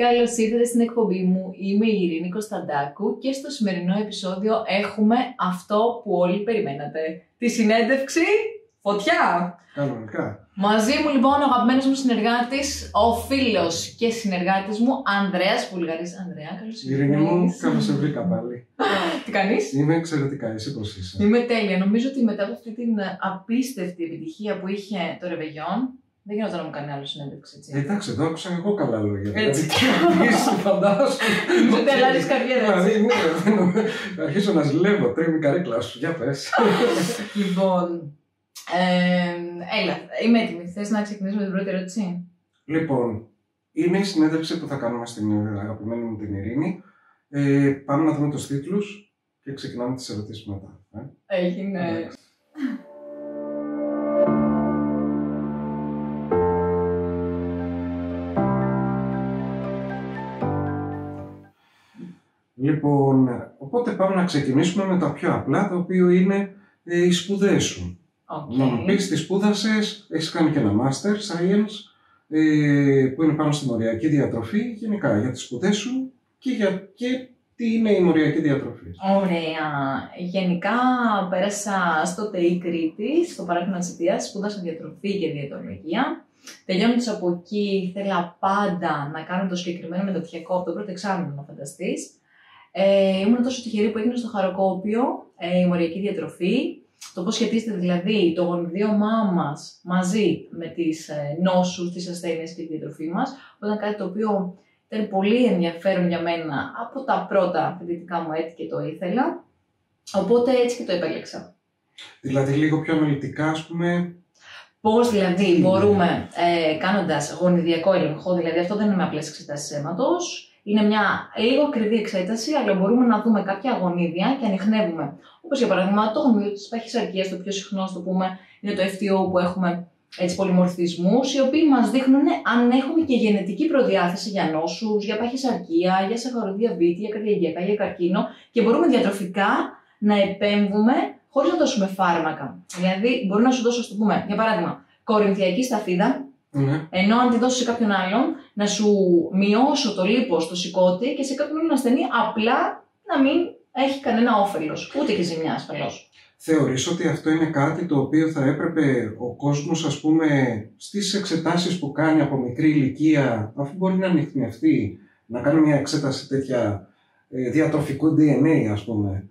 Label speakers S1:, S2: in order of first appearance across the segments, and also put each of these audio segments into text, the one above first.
S1: Καλώς ήρθατε στην εκπομπή μου. Είμαι η Ειρήνη Κωνσταντάκου και στο σημερινό επεισόδιο έχουμε αυτό που όλοι περιμένατε. Τη συνέντευξη φωτιά.
S2: Κανονικά.
S1: Μαζί μου λοιπόν ο αγαπημένος μου συνεργάτης, ο φίλος και συνεργάτης μου, Ανδρέας Βουλγαρής. Ανδρέα, καλώς ήρθατε.
S2: Ειρήνη μου, καλώς σε βρήκα πάλι.
S1: Τι κάνεις?
S2: Είμαι εξαιρετικά, εσύ πώς είσαι?
S1: Είμαι τέλεια. Νομίζω ότι μετά από αυτή την απίστευτη επιτυχία που είχε το Ρεβεγιόν, δεν γινόταν να μου κάνει άλλο συνέντευξη, έτσι.
S2: Εντάξει, εδώ άκουσα εγώ καλά λόγια.
S1: Έτσι.
S2: Είσαι φαντάσου.
S1: Ούτε αλλάζεις καριέρα, έτσι.
S2: Δηλαδή, αρχίζω να ζηλεύω, τρέμει η καρέκλα σου. Για πες.
S1: Λοιπόν, έλα, είμαι έτοιμη. Θες να ξεκινήσουμε την πρώτη ερώτηση?
S2: Λοιπόν, είναι η συνέντευξη που θα κάνουμε στην αγαπημένη μου την Ειρήνη. Πάμε να δούμε τους τίτλους και ξεκινάμε τις ερωτήσεις μετά.
S1: Έγινε.
S2: Λοιπόν, οπότε πάμε να ξεκινήσουμε με τα πιο απλά, το οποίο είναι οι σπουδές σου.
S1: Okay.
S2: Να μου πεις τι σπούδασες, έχεις κάνει και ένα Master Science, που είναι πάνω στη μοριακή διατροφή, γενικά για τις σπουδές σου και τι είναι η μοριακή διατροφή.
S1: Ωραία. Γενικά πέρασα στο ΤΕΙ Κρήτης, στο παράδειγμα της Αιτίας, σπούδασα διατροφή και διαιτολογία. Τελειώνοντας από εκεί, ήθελα πάντα να κάνω το συγκεκριμένο μεταπτυχιακό από το πρώτο εξάμηνο, να φανταστείς. Ήμουν τόσο τυχερή που έγινε στο Χαροκόπιο η μοριακή διατροφή. Το πώς σχετίζεται δηλαδή το γονιδίωμά μας μαζί με τις νόσους, τις ασθένειες και τη διατροφή μας, ήταν κάτι το οποίο ήταν πολύ ενδιαφέρον για μένα από τα πρώτα φοιτητικά μου έτη και το ήθελα. Οπότε έτσι και το επέλεξα.
S2: Δηλαδή λίγο πιο αναλυτικά, ας πούμε.
S1: Πώς δηλαδή μπορούμε, κάνοντας γονιδιακό έλεγχο, δηλαδή αυτό δεν είναι με απλές εξετάσεις αίματος, είναι μια λίγο ακριβή εξέταση, αλλά μπορούμε να δούμε κάποια γονίδια και ανιχνεύουμε. Όπως για παράδειγμα το γονίδιο της παχυσαρκίας, το πιο συχνό, το πούμε, είναι το FTO που έχουμε έτσι, πολυμορφισμούς, οι οποίοι μας δείχνουν αν έχουμε και γενετική προδιάθεση για νόσους, για παχυσαρκία, για σαχαροδιαβήτη, για καρδιαγγειακά, για καρκίνο και μπορούμε διατροφικά να επέμβουμε χωρίς να δώσουμε φάρμακα. Δηλαδή, μπορώ να σου δώσω, ας το πούμε, για παράδειγμα, κορινθιακή σταφίδα. Ενώ αν τη δώσω σε κάποιον άλλον, να σου μειώσω το λίπος στο σηκώτη και σε κάποιον άλλον ασθενή απλά να μην έχει κανένα όφελος, ούτε και ζημιά ασφαλώς.
S2: Θεωρείς ότι αυτό είναι κάτι το οποίο θα έπρεπε ο κόσμος, ας πούμε, στις εξετάσεις που κάνει από μικρή ηλικία, αφού μπορεί να ανιχνευτεί, να κάνει μια εξέταση τέτοια διατροφικού DNA, ας πούμε,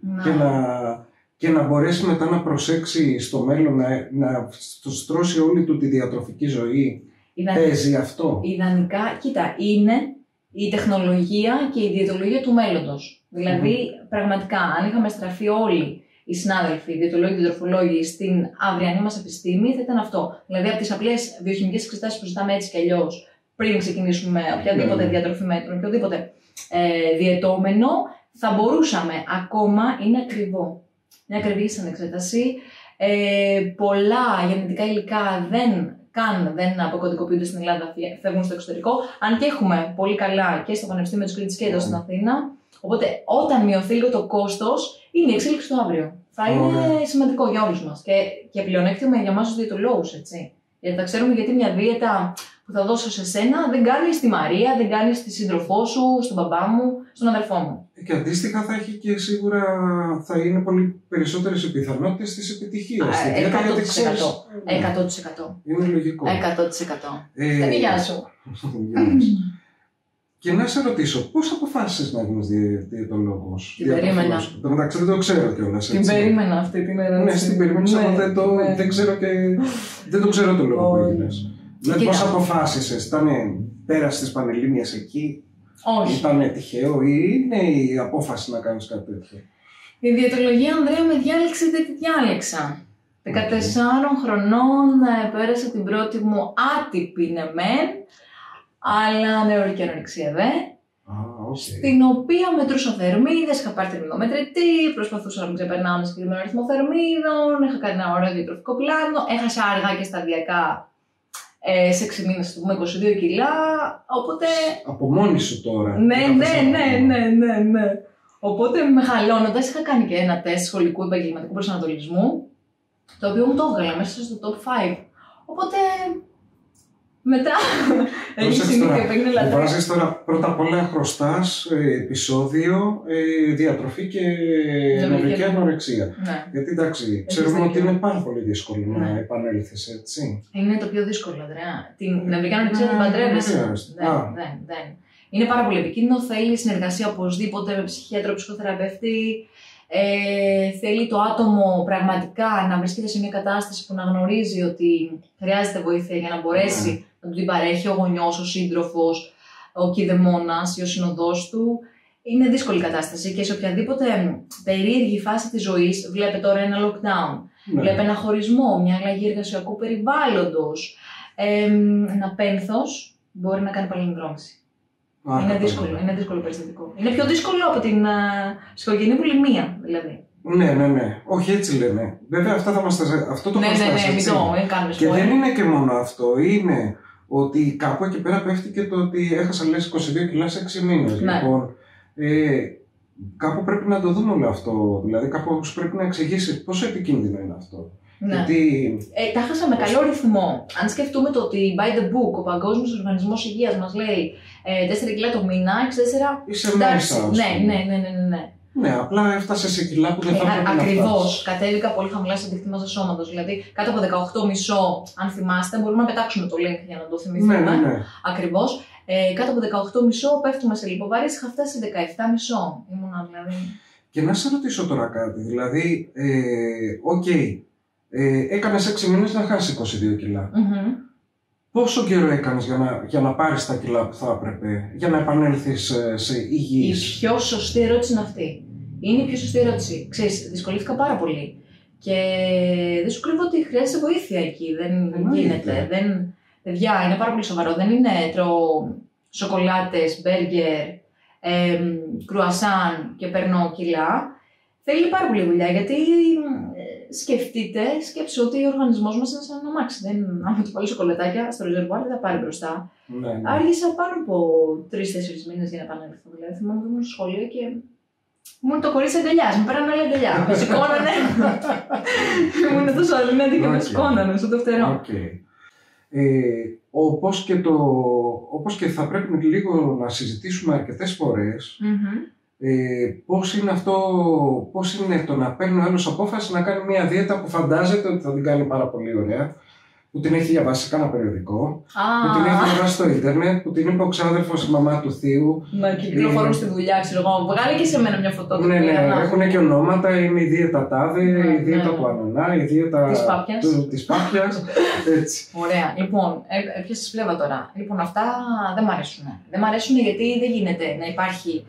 S2: και να μπορέσει μετά να προσέξει στο μέλλον να στρώσει όλη του τη διατροφική ζωή. Παίζει αυτό.
S1: Ιδανικά, κοίτα, είναι η τεχνολογία και η διαιτολογία του μέλλοντος. Δηλαδή, πραγματικά, αν είχαμε στραφεί όλοι οι συνάδελφοι, οι διαιτολόγοι και οι διατροφολόγοι στην αυριανή μας επιστήμη, θα ήταν αυτό. Δηλαδή, από τις απλές βιοχημικές εξετάσεις που ζητάμε έτσι κι αλλιώς, πριν ξεκινήσουμε οποιαδήποτε διατροφή μέτρων, οποιοδήποτε διαιτώμενο, θα μπορούσαμε ακόμα, είναι ακριβό. Είναι ακριβή σαν εξέταση. Πολλά γενετικά υλικά δεν αποκωδικοποιούνται στην Ελλάδα, φεύγουν στο εξωτερικό. Αν και έχουμε πολύ καλά και στο Πανεπιστήμιο της Κρήτης και εδώ στην Αθήνα. Οπότε, όταν μειωθεί λίγο το κόστος, είναι η εξέλιξη του αύριο. Θα είναι σημαντικό για όλους μας. Και πλεονέκτημα για εμάς τους διαιτολόγους, έτσι. Γιατί θα ξέρουμε γιατί μια δίαιτα που θα δώσω σε σένα δεν κάνει στη Μαρία, δεν κάνει στη σύντροφό σου, στον μπαμπά μου, στον αδερφό μου.
S2: Και αντίστοιχα θα έχει και σίγουρα θα είναι πολύ περισσότερες οι πιθανότητες της επιτυχίας.
S1: 100%.
S2: Είναι λογικό.
S1: 100%. Γεια σου.
S2: Και να σε ρωτήσω, πώς αποφάσισες να γίνεις διαιτολόγος?
S1: Την περίμενα.
S2: Εντάξει, δεν το ξέρω κιόλας.
S1: Την περίμενα αυτή την ερώτηση.
S2: Ναι, την περίμενα, αλλά δεν ξέρω και δεν το ξέρω το λόγο που έγινες. Δηλαδή, πώς αποφάσισες, πέρασες τις πανελλήνιες εκεί?
S1: Όχι.
S2: Ήταν τυχαίο ή είναι η απόφαση να κάνεις κάτι τέτοιο?
S1: Η διαιτολογία, Ανδρέα, με διάλεξε, δεν τη διάλεξα. 14 χρονών πέρασα την πρώτη μου άτυπη ναι μεν, αλλά νεωρική ανορεξία δε. Στην οποία μετρούσα θερμίδες, είχα πάρει θερμιδομετρητή, προσπαθούσα να μην ξεπερνάω ένα συγκεκριμένο αριθμό θερμίδων, είχα κάνει ένα ωραίο διατροφικό πλάνο, έχασα αργά και σταδιακά σε 6 μήνες, το πούμε 22 κιλά, οπότε...
S2: Από μόνη σου τώρα.
S1: Ναι. Οπότε μεγαλώνοντας είχα κάνει και ένα τεστ σχολικού επαγγελματικού προσανατολισμού, το οποίο μου το έβγαλα μέσα στο top 5. Οπότε Μετά έχει συνήθεια που έγινε λατρεία.
S2: Βάζεις τώρα πρώτα απ' όλα χρωστάς επεισόδιο, διατροφή και νευρική ανορεξία.
S1: Ναι.
S2: Γιατί εντάξει, ξέρουμε ότι είναι πάρα πολύ δύσκολο να επανέλθεις, έτσι.
S1: Είναι το πιο δύσκολο, Ανδρέα. Την νευρική ανορεξία την παντρεύεσαι. Δεν. Είναι πάρα πολύ επικίνδυνο. Θέλει συνεργασία οπωσδήποτε με ψυχίατρο, ψυχοθεραπευτή. Θέλει το άτομο πραγματικά να βρίσκεται σε μια κατάσταση που να γνωρίζει ότι χρειάζεται βοήθεια για να μπορέσει να του την παρέχει ο γονιός, ο σύντροφος, ο κηδεμόνας ή ο συνοδός του. Είναι δύσκολη κατάσταση και σε οποιαδήποτε περίεργη φάση της ζωής, βλέπε τώρα ένα lockdown, βλέπε ένα χωρισμό, μια αλλαγή εργασιακού περιβάλλοντος, ένα πένθος, μπορεί να κάνει παλινδρόμηση. Είναι δύσκολο περιστατικό. Είναι πιο δύσκολο από την ψυχογενή βουλημία, δηλαδή.
S2: Ναι. Όχι, έτσι λένε. Βέβαια, αυτό το μας
S1: μην κάνουμε
S2: και δεν είναι και μόνο αυτό. Είναι ότι κάπου εκεί πέρα πέφτει το ότι έχασα λες 22 κιλά σε 6 μήνες.
S1: Ναι.
S2: Λοιπόν, κάπου πρέπει να το δούμε όλο αυτό. Δηλαδή, κάπου πρέπει να εξηγήσει πόσο επικίνδυνο είναι αυτό.
S1: Ναι.
S2: Γιατί...
S1: τα χάσα με καλό ρυθμό. Αν σκεφτούμε το ότι by the book, ο Παγκόσμιος Οργανισμός Υγείας μας λέει 4 κιλά το μήνα, 64.
S2: Είσαι μέσα.
S1: Ναι.
S2: Ναι, απλά έφτασε σε κιλά που δεν θα έπρεπε να φτάσει.
S1: Ακριβώς. Κατέβηκα πολύ χαμηλά στο δίκτυμα του σώματος. Δηλαδή, κάτω από 18,5, αν θυμάστε, μπορούμε να πετάξουμε το link για να το θυμηθούμε.
S2: Ναι.
S1: Ακριβώς. Κάτω από 18,5 πέφτουμε σε λιποβάρειες, είχα φτάσει σε 17,5. Ήμουνα δηλαδή.
S2: Και να σε ρωτήσω τώρα κάτι. Δηλαδή, έκανες 6 μήνες να χάσεις 22 κιλά. Πόσο καιρό έκανες για να πάρεις τα κιλά που θα έπρεπε, για να επανέλθεις σε υγιής?
S1: Η πιο σωστή ερώτηση είναι αυτή. Είναι η πιο σωστή ερώτηση. Ξέρεις, δυσκολήθηκα πάρα πολύ. Και δεν σου κρύβω ότι χρειάζεται βοήθεια εκεί. Δεν γίνεται. Παιδιά, είναι πάρα πολύ σοβαρό. Δεν είναι τρώω σοκολάτες, μπέργκερ, κρουασάν και παίρνω κιλά. Θέλει πάρα πολύ δουλειά, γιατί σκέψου ότι ο οργανισμός μας είναι σαν ένα αμάξι. Αν του βάλει σοκολατάκια στο ρεζερβουάρ δεν θα πάρει μπροστά.
S2: Ναι.
S1: Άργησα πάνω από 3-4 μήνες για να επανέλθω. Δηλαδή, θυμάμαι ότι ήμουν στο σχολείο και ήμουν το κορίτσι αγκαλιάς. Μου πέρανε άλλη αγκαλιά. Με σηκώνανε. Ήμουν τόσο αλληνέτη και με σηκώνανε στο το φτερό.
S2: Όπως και θα πρέπει λίγο να συζητήσουμε αρκετές φορές, πώς είναι το να παίρνει ο άλλος απόφαση να κάνει μια δίαιτα που φαντάζεται ότι θα την κάνει πάρα πολύ ωραία, που την έχει διαβάσει σε κάνα περιοδικό, που την έχει διαβάσει στο ίντερνετ, που την είπε ο ξάδερφος, η μαμά του θείου.
S1: Να κυκλοφορούν στη δουλειά, ξέρω εγώ. Βγάλε και σε μένα μια φωτογραφία.
S2: Ναι, έχουν και ονόματα. Είναι η δίαιτα τάδε, η δίαιτα του ανανά, η δίαιτα της πάπιας. Έτσι.
S1: Ωραία. Λοιπόν, έπιασες πλέβα τώρα. Λοιπόν, αυτά δεν μ' αρέσουν. Δεν μ' αρέσουν γιατί δεν γίνεται να υπάρχει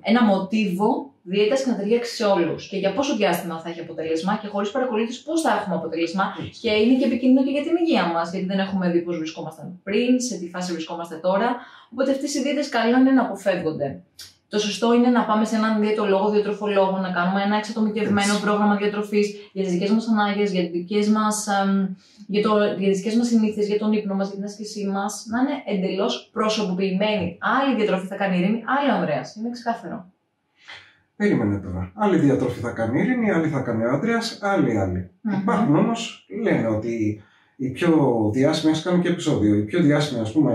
S1: ένα μοτίβο δίαιτας και να ταιριάξει σε όλους. Και για πόσο διάστημα θα έχει αποτέλεσμα και χωρίς παρακολούθηση πώς θα έχουμε αποτέλεσμα. Και είναι και επικίνδυνο και για την υγεία μας, γιατί δεν έχουμε δει πώς βρισκόμασταν πριν, σε τι φάση βρισκόμαστε τώρα. Οπότε αυτές οι δίαιτες καλό είναι να αποφεύγονται. Το σωστό είναι να πάμε σε έναν διαιτολόγο, διατροφολόγο, να κάνουμε ένα εξατομικευμένο πρόγραμμα διατροφής για τις δικές μας ανάγκες, για τις δικές μας συνήθειες, για τον ύπνο μας, για την άσκησή μας. Να είναι εντελώς προσωποποιημένη. Άλλη διατροφή θα κάνει ειρήνη, άλλη ο Ανδρέας. Είναι ξεκάθαρο.
S2: Περίμενε τώρα. Άλλη διατροφή θα κάνει ειρήνη, άλλη θα κάνει ο Ανδρέας, άλλη. Υπάρχουν όμως, λένε ότι οι πιο διάσημοι, ας κάνουν και επεισόδιο, οι πιο διάσημοι, ας πούμε,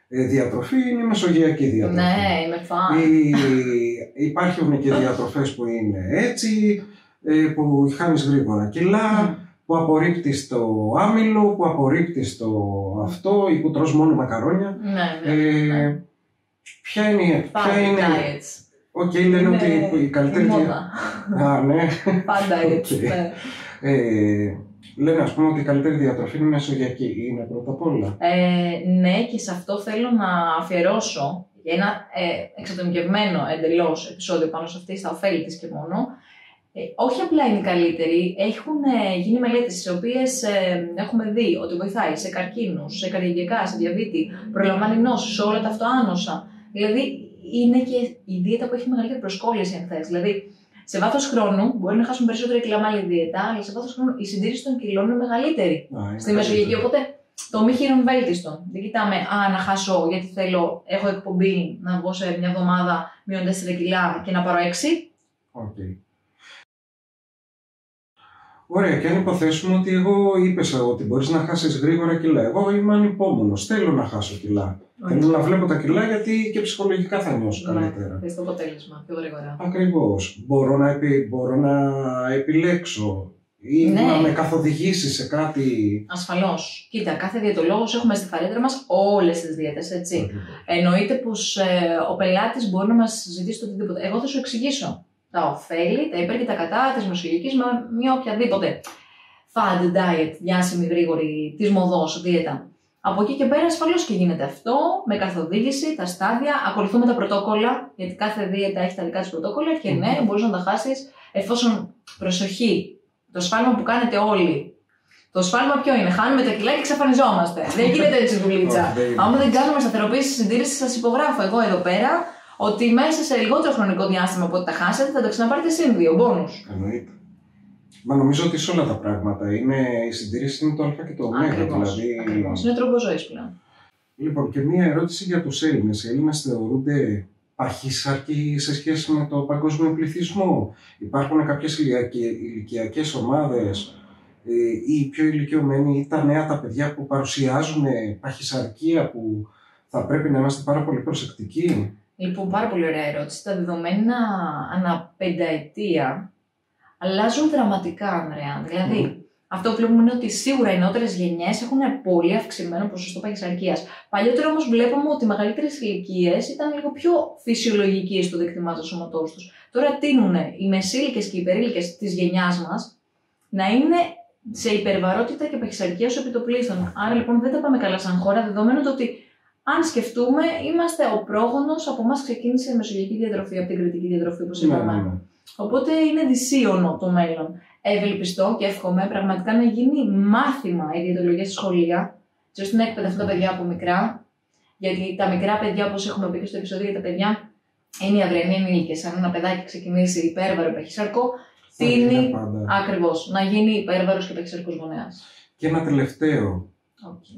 S2: διατροφή είναι η μεσογειακή διατροφή.
S1: Ναι, είμαι φαν.
S2: Υπάρχουν και διατροφές που είναι έτσι, που χάνεις γρήγορα κιλά, που απορρίπτεις το άμυλο, που απορρίπτεις το αυτό ή που τρως μόνο μακαρόνια.
S1: Ναι.
S2: Ποια είναι... λένε ότι η καλύτερη διατροφή... Ναι.
S1: Πάντα έτσι.
S2: Λένε, ας πούμε, ότι η καλύτερη διατροφή είναι μεσογειακή. Είναι πρώτα απ' όλα.
S1: Ναι, και σε αυτό θέλω να αφιερώσω ένα εξατομικευμένο εντελώς επεισόδιο πάνω σε αυτή, στα ωφέλη της και μόνο. Όχι απλά είναι καλύτερη, έχουν γίνει μελέτες στις οποίες έχουμε δει ότι βοηθάει σε καρκίνους, σε καρδιαγγειακά, σε διαβήτη, προλαμβάνει νόσους, σε όλα τα αυτοάνοσα. Δηλαδή, είναι και η δίαιτα που έχει μεγαλύτερη προσκόλληση, αν θες. Δηλαδή, σε βάθος χρόνου μπορεί να χάσουν περισσότερα κιλά με άλλη δίαιτα, αλλά σε βάθος χρόνου η συντήρηση των κιλών είναι μεγαλύτερη στη μεσογειακή. Οπότε το μη χείρον βέλτιστον. Δεν κοιτάμε, να χάσω γιατί έχω εκπομπή να βγω σε μια εβδομάδα μείον 4 κιλά και να πάρω 6.
S2: Ωραία, και αν υποθέσουμε ότι εγώ είπες ότι μπορείς να χάσεις γρήγορα κιλά. Εγώ είμαι ανυπόμονος, θέλω να χάσω κιλά. Θέλω να βλέπω τα κιλά γιατί και ψυχολογικά θα νιώσω καλύτερα.
S1: Θες το αποτέλεσμα πιο γρήγορα.
S2: Ακριβώς. Μπορώ να επιλέξω ή να με καθοδηγήσει σε κάτι.
S1: Ασφαλώς. Κοίτα, κάθε διαιτολόγος έχουμε στη φαρέτρα μας όλες τις δίαιτες, έτσι. Εννοείται πως ο πελάτης μπορεί να μας ζητήσει το οτιδήποτε. Εγώ θα σου εξηγήσω τα ωφέλη, τα υπέρ και τα κατά της μεσογειακής με μια οποιαδήποτε fad diet, διάσημη γρήγορη, της μοδός δίαιτα. Από εκεί και πέρα ασφαλώς και γίνεται αυτό, με καθοδήγηση, τα στάδια, ακολουθούμε τα πρωτόκολλα, γιατί κάθε δίαιτα έχει τα δικά της πρωτόκολλα και ναι, μπορείς να τα χάσεις εφόσον, προσοχή, το σφάλμα που κάνετε όλοι. Το σφάλμα ποιο είναι, χάνουμε τα κιλά και εξαφανιζόμαστε. Δεν γίνεται έτσι δουλίτσα. Άμα δεν κάνουμε σταθεροποίηση συντήρηση, σας υπογράφω εγώ εδώ πέρα ότι μέσα σε λιγότερο χρονικό διάστημα από ό,τι τα χάσετε θα τα ξαναπάρετε συν 2 μπόνους.
S2: Εννοείται. Μα νομίζω ότι σε όλα τα πράγματα η συντήρηση είναι το Α και το Ω. Δηλαδή...
S1: Ακριβώς. Είναι τρόπο ζωής πλέον.
S2: Λοιπόν, και μία ερώτηση για τους Έλληνες. Οι Έλληνες θεωρούνται παχύσαρκοι σε σχέση με το παγκόσμιο πληθυσμό. Υπάρχουν κάποιες ηλικιακές ομάδες ή πιο ηλικιωμένοι ή τα νέα τα παιδιά που παρουσιάζουν παχυσαρκία που θα πρέπει να είμαστε πάρα πολύ προσεκτικοί.
S1: Λοιπόν, πάρα πολύ ωραία ερώτηση. Τα δεδομένα ανά πενταετία αλλάζουν δραματικά, Ανδρέα. Δηλαδή, αυτό που βλέπουμε είναι ότι σίγουρα οι νεότερες γενιές έχουν πολύ αυξημένο ποσοστό παχυσαρκίας. Παλιότερα όμως βλέπαμε ότι οι μεγαλύτερες ηλικίες ήταν λίγο πιο φυσιολογικοί στο δείκτημά του σώματός τους. Τώρα τείνουν οι μεσήλικες και οι υπερήλικες της γενιάς μας να είναι σε υπερβαρότητα και παχυσαρκία ως επιτοπλίστων. Άρα λοιπόν δεν τα πάμε καλά σαν χώρα, δεδομένου το ότι αν σκεφτούμε, είμαστε ο πρόγονος, από εμάς ξεκίνησε η μεσογειακή διατροφή, από την κρητική διατροφή, όπως είπαμε. Οπότε είναι δυσίωνο το μέλλον. Ευελπιστώ και εύχομαι πραγματικά να γίνει μάθημα η διαιτολογία στη σχολεία, έτσι ώστε να εκπαιδευτούν τα παιδιά από μικρά. Γιατί τα μικρά παιδιά, όπως έχουμε πει και στο επεισόδιο για τα παιδιά, είναι οι αυριανοί ενήλικες. Αν ένα παιδάκι ξεκινήσει υπέρβαρο παχυσαρκό, τείνει ακριβώς να γίνει υπέρβαρος και παχυσαρκός γονέας.
S2: Και ένα τελευταίο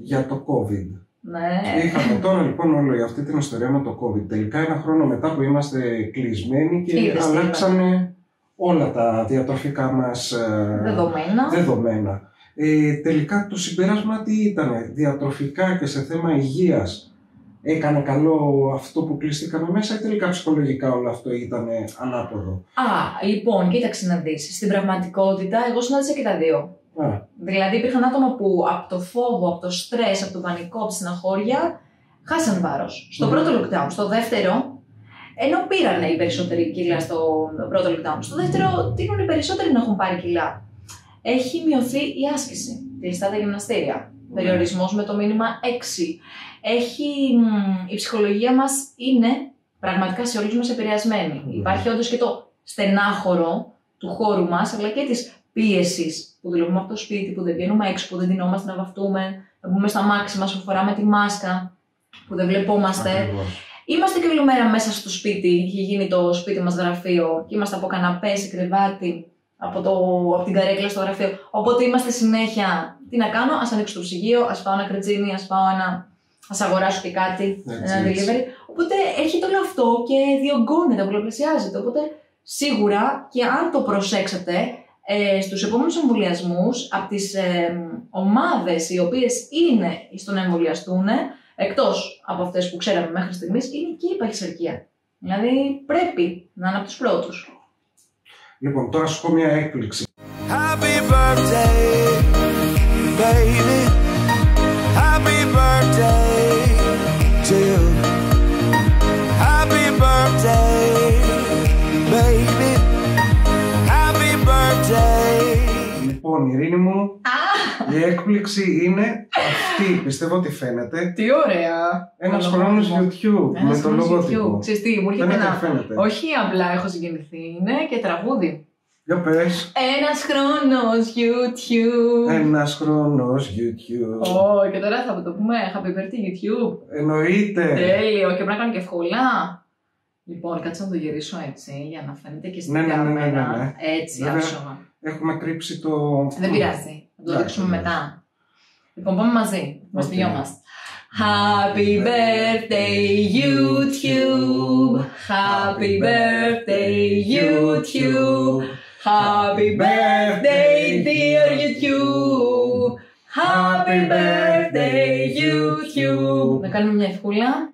S2: για το COVID.
S1: Ναι.
S2: Είχαμε τώρα λοιπόν όλη αυτή την ιστορία με το COVID. Τελικά ένα χρόνο μετά που είμαστε κλεισμένοι και αλλάξανε όλα τα διατροφικά μας δεδομένα. Τελικά το συμπέρασμα τι ήταν, διατροφικά και σε θέμα υγείας έκανε καλό αυτό που κλειστήκαμε μέσα ή τελικά ψυχολογικά όλο αυτό ήταν ανάποδο?
S1: Λοιπόν, κοίταξε να δεις. Στην πραγματικότητα εγώ συνάντησα και τα δύο. Δηλαδή υπήρχαν άτομα που από το φόβο, από το στρες, από το πανικό, από τη στεναχώρια χάσαν βάρος. Στο πρώτο lockdown. Στο δεύτερο, ενώ πήραν οι περισσότεροι κιλά στο πρώτο lockdown, στο δεύτερο τείνουν οι περισσότεροι να έχουν πάρει κιλά. Έχει μειωθεί η άσκηση, κλειστά τα γυμναστήρια. Περιορισμός με το μήνυμα 6. Η ψυχολογία μας είναι πραγματικά σε όλους μας επηρεασμένη. Υπάρχει όντως και το στενάχωρο του χώρου μας, αλλά και της πίεσης που δουλεύουμε από το σπίτι, που δεν βγαίνουμε έξω, που δεν ντυνόμαστε να βαφτούμε, να μπούμε στα μάξι μας, που φοράμε τη μάσκα, που δεν βλεπόμαστε. Είμαστε και όλη μέρα μέσα στο σπίτι, έχει γίνει το σπίτι μας γραφείο και είμαστε από καναπέ σε κρεβάτι, από την καρέκλα στο γραφείο. Οπότε είμαστε συνέχεια, τι να κάνω, ας ανοίξω το ψυγείο, ας πάω ένα κρετσίνι, ας αγοράσω και κάτι, ένα delivery. Οπότε έχετε όλο αυτό και διωγγώνεται, πολλαπλασιάζεται. Οπότε σίγουρα και αν το προσέξατε, στους επόμενους εμβολιασμούς από τις ομάδες οι οποίες είναι στο να εμβολιαστούν, εκτός από αυτές που ξέραμε μέχρι στιγμής, είναι και η παχυσαρκία. Δηλαδή πρέπει να είναι από τους πρώτους.
S2: Λοιπόν, τώρα σου πω μια έκπληξη.
S3: Happy birthday, baby. Happy birthday to you. Happy birthday, baby. Happy birthday.
S2: Λοιπόν, Ειρήνη μου, η έκπληξη είναι αυτή. Πιστεύω ότι φαίνεται.
S1: Τι ωραία!
S2: Ένας χρόνος YouTube με το λογότυπο.
S1: Ξέρεις τι, μου έρχεται
S2: φαίνεται.
S1: Όχι απλά έχω συγκινηθεί, είναι και τραγούδι.
S2: Για πες.
S1: Ένας χρόνος YouTube.
S2: Ένας χρόνος YouTube.
S1: Και τώρα θα το πούμε Happy Birthday YouTube.
S2: Εννοείται.
S1: Τέλειο, και πρέπει να κάνω και ευχολά. Λοιπόν, κάτσε να το γυρίσω έτσι, για να φαίνεται και στην κάμερα.
S2: Ναι.
S1: Έτσι, άψογα.
S2: Έχουμε κρύψει το...
S1: Δεν πειράζει, θα το δείξουμε μετά. Λοιπόν, πάμε μαζί, μας δυο μας. Happy birthday YouTube. Happy birthday YouTube. Happy birthday dear Happy birthday YouTube. Να κάνουμε μια ευχούλα.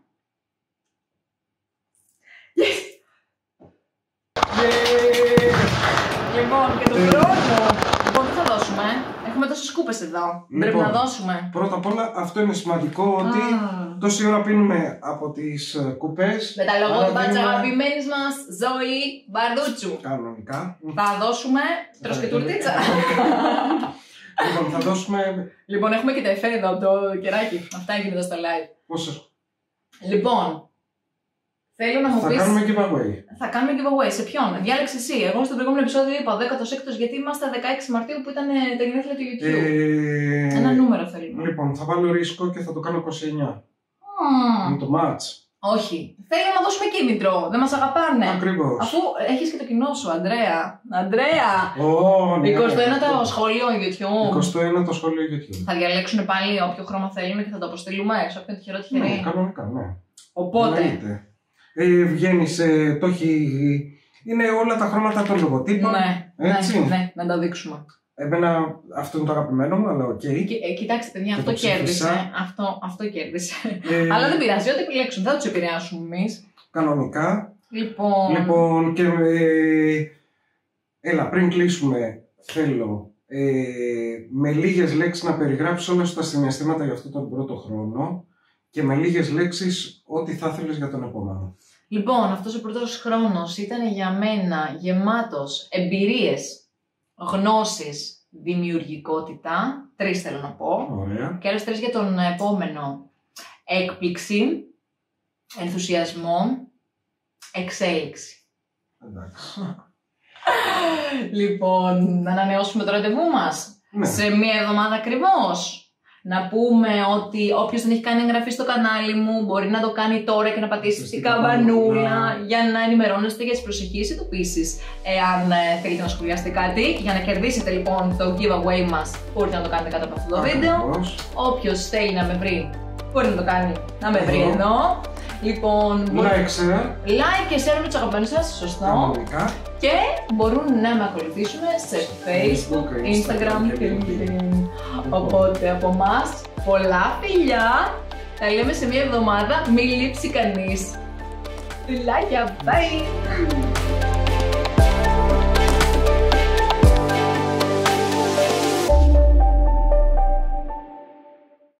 S1: Yes. Λοιπόν, και το χρόνο. Λοιπόν, τι θα δώσουμε? Έχουμε τόσες σκούπες εδώ.
S2: Λοιπόν,
S1: πρέπει να δώσουμε.
S2: Πρώτα απ' όλα, αυτό είναι σημαντικό ότι τόση ώρα πίνουμε από τις κουπές.
S1: Με τα λογότυπα της αγαπημένης μας Ζωή Μπαρδούτσου.
S2: Κανονικά.
S1: Θα δώσουμε. Τρως και τουρτίτσα.
S2: Λοιπόν, θα δώσουμε.
S1: Λοιπόν, έχουμε και τα εφέ εδώ, το κεράκι. Αυτά έγινε εδώ στο live.
S2: Πόσες?
S1: Λοιπόν, θέλω να μου
S2: Θα
S1: πεις.
S2: κάνουμε giveaway.
S1: Θα κάνουμε giveaway. Σε ποιον? Διάλεξε εσύ. Εγώ στο προηγούμενο επεισόδιο είπα ο 16ος γιατί είμαστε 16 Μαρτίου που ήταν τα γενέθλια του YouTube. Ένα νούμερο θέλουμε.
S2: Λοιπόν, θα βάλω ρίσκο και θα το κάνω 29. Με το match.
S1: Όχι. Θέλω να δώσουμε κίνητρο. Δεν μας αγαπάνε.
S2: Ακριβώς.
S1: Αφού έχεις και το κοινό σου, Αντρέα. Αντρέα!
S2: Ναι,
S1: 21ο σχολείο YouTube.
S2: 21ο σχολείο YouTube.
S1: Θα διαλέξουν πάλι όποιο χρώμα θέλουν και θα το αποστείλουμε σε όποιον τυχερό τυχερή.
S2: Ναι, κανονικά, ναι.
S1: Οπότε.
S2: Βγαίνει το έχει. Είναι όλα τα χρώματα των λογοτύπων.
S1: Ναι,
S2: έτσι.
S1: ναι, να τα δείξουμε.
S2: Εμένα αυτό είναι το αγαπημένο μου, αλλά οκ.
S1: Κοιτάξτε, παιδιά,
S2: Και
S1: αυτό
S2: το ψήφισα.
S1: κέρδισε. Αυτό κέρδισε. Αλλά δεν πειράζει, ό,τι επιλέξουν. Δεν θα του επηρεάσουμε εμείς.
S2: Κανονικά.
S1: Λοιπόν,
S2: και έλα, πριν κλείσουμε, θέλω με λίγες λέξεις να περιγράψεις όλα σου τα συναισθήματα για αυτόν τον πρώτο χρόνο και με λίγες λέξεις ό,τι θα ήθελες για τον επόμενο.
S1: Λοιπόν, αυτός ο πρώτος χρόνος ήταν για μένα γεμάτος εμπειρίες, γνώσεις, δημιουργικότητα. 3 θέλω να πω.
S2: Ωραία.
S1: Και άλλες 3 για τον επόμενο. Έκπληξη, ενθουσιασμό, εξέλιξη.
S2: Εντάξει.
S1: Λοιπόν, να ανανεώσουμε το ραντεβού μας.
S2: Ναι.
S1: Σε μία εβδομάδα ακριβώς. Να πούμε ότι όποιος δεν έχει κάνει εγγραφή στο κανάλι μου μπορεί να το κάνει τώρα και να πατήσει την καμπανούλα για να ενημερώνεστε για τις προσεχείς ειδοποιήσεις. Εάν θέλετε να σχολιάσετε κάτι, για να κερδίσετε λοιπόν το giveaway μας, μπορείτε να το κάνετε κάτω από αυτό το βίντεο. Όποιος θέλει να με βρει, μπορεί να το κάνει να με βρει εδώ. Λοιπόν, like και share με τους αγαπημένους σας, σωστό. Και μπορούν να με ακολουθήσουν σε Facebook, Instagram και LinkedIn. Οπότε από εμάς, πολλά φιλιά. Τα λέμε σε μία εβδομάδα, μην λείψει κανείς. Φιλάκια, bye!